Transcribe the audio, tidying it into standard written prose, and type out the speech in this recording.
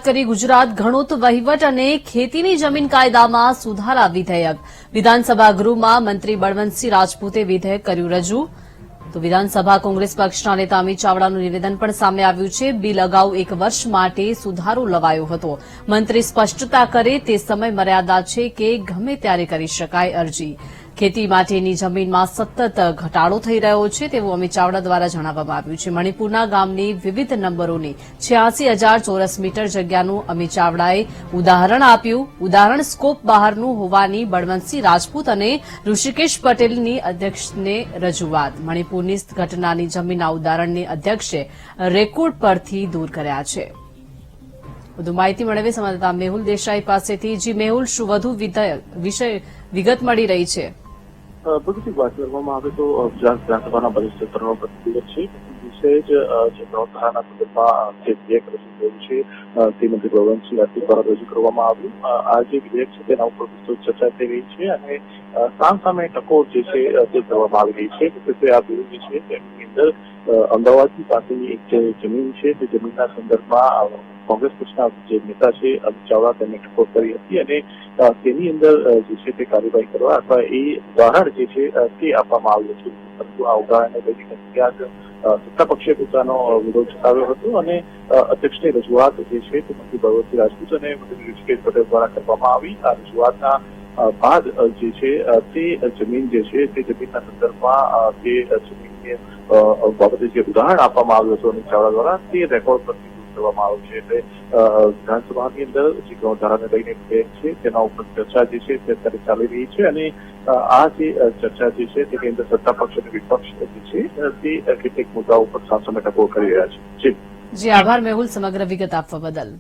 રજૂઆત કરી ગુજરાત ગણોત વહીવટ અને ખેતીની જમીન કાયદામાં સુધારા વિધેયક વિધાનસભા ગૃહમાં મંત્રી બળવંતસિંહ રાજપૂતે વિધેયક કર્યું રજૂ તો વિધાનસભા કોંગ્રેસ પક્ષના નેતા અમિત ચાવડાનું નિવેદન પણ સામે આવ્યું છે બિલ અગાઉ 1 વર્ષ માટે સુધારો લવાયો હતો મંત્રી સ્પષ્ટતા કરે તે સમય મર્યાદા છે કે ગમે ત્યારે કરી શકાય અરજી ખેતી માટેની જમીનમાં સતત ઘટાડો થઈ રહ્યો છે તેવું અમિત ચાવડા દ્વારા જણાવવામાં આવ્યું છે મણિપુરના ગામની વિવિધ નંબરોની 86,000 ચોરસ મીટર જગ્યાનું અમિત ચાવડાએ ઉદાહરણ આપ્યું ઉદાહરણ સ્કોપ બહારનું હોવાની બળવંતસિંહ રાજપૂત અને ઋષિકેશ પટેલની અધ્યક્ષને રજૂઆત મણિપુરની ઘટનાની જમીનના ઉદાહરણની અધ્યક્ષે રેકોર્ડ પરથી દૂર કર્યા છે વધુ માહિતી મેળવે સંવાદદાતા મેહુલ દેસાઈ પાસેથી જી મેહુલ શું વધુ વિગત મળી રહી છે પ્રગતિ વાત કરવામાં આવે તો ગુજરાત વિધાનસભાના બજેટ સત્રનો પ્રતિનિધિ છે વિશેષ જે ધારાના સંદર્ભમાં જે વિધેયક રજૂ થયું છે તે મંત્રી બળવંતસિંહ રાજપૂત દ્વારા રજૂ કરવામાં આવ્યું આ જે વિધેયક છે તેના ઉપર વિસ્તૃત ચર્ચા થઈ રહી છે અને સામે ટકોર જે છે તે કરવામાં આવી રહી છે કે આ બિલ જે છે તેની અંદર અમદાવાદની પાસેની એક જે જમીન છે તે જમીનના સંદર્ભમાં કોંગ્રેસ પક્ષના જે નેતા છે અમિત ચાવડા તેમને ટકોર કરી હતી અને તેની અંદર જે છે તે કાર્યવાહી કરવા અથવા એ ઉદાહરણ જે છે તે આપવામાં આવ્યું છે પરંતુ આ ઉદાહરણને લઈને ક્યાંક સત્તા પક્ષે પોતાનો વિરોધ જતાવ્યો હતો અને અધ્યક્ષની રજૂઆત જે છે તે મંત્રી બળવંતસિંહ રાજપૂત અને મંત્રી ઋષિકેશ પટેલ દ્વારા કરવામાં આવી આ રજૂઆતના બાદ જે છે તે જમીન જે છે તે જમીનના સંદર્ભમાં તે જમીનની બાબતે જે ઉદાહરણ આપવામાં આવ્યું હતું અમિત ચાવડા દ્વારા તે રેકોર્ડ પરથી કરવામાં આવ્યું છે એટલે વિધાનસભાની અંદર જે ધારાને લઈને વિધેયક છે તેના ઉપર ચર્ચા જે છે તે અત્યારે ચાલી રહી છે અને આ જે ચર્ચા જે છે તેની અંદર સત્તા પક્ષ અને વિપક્ષ જે છે તે કેટલીક મુદ્દાઓ ઉપર સામસામે ટકોર કરી રહ્યા છે જી આભાર મેહુલ સમગ્ર વિગત આપવા બદલ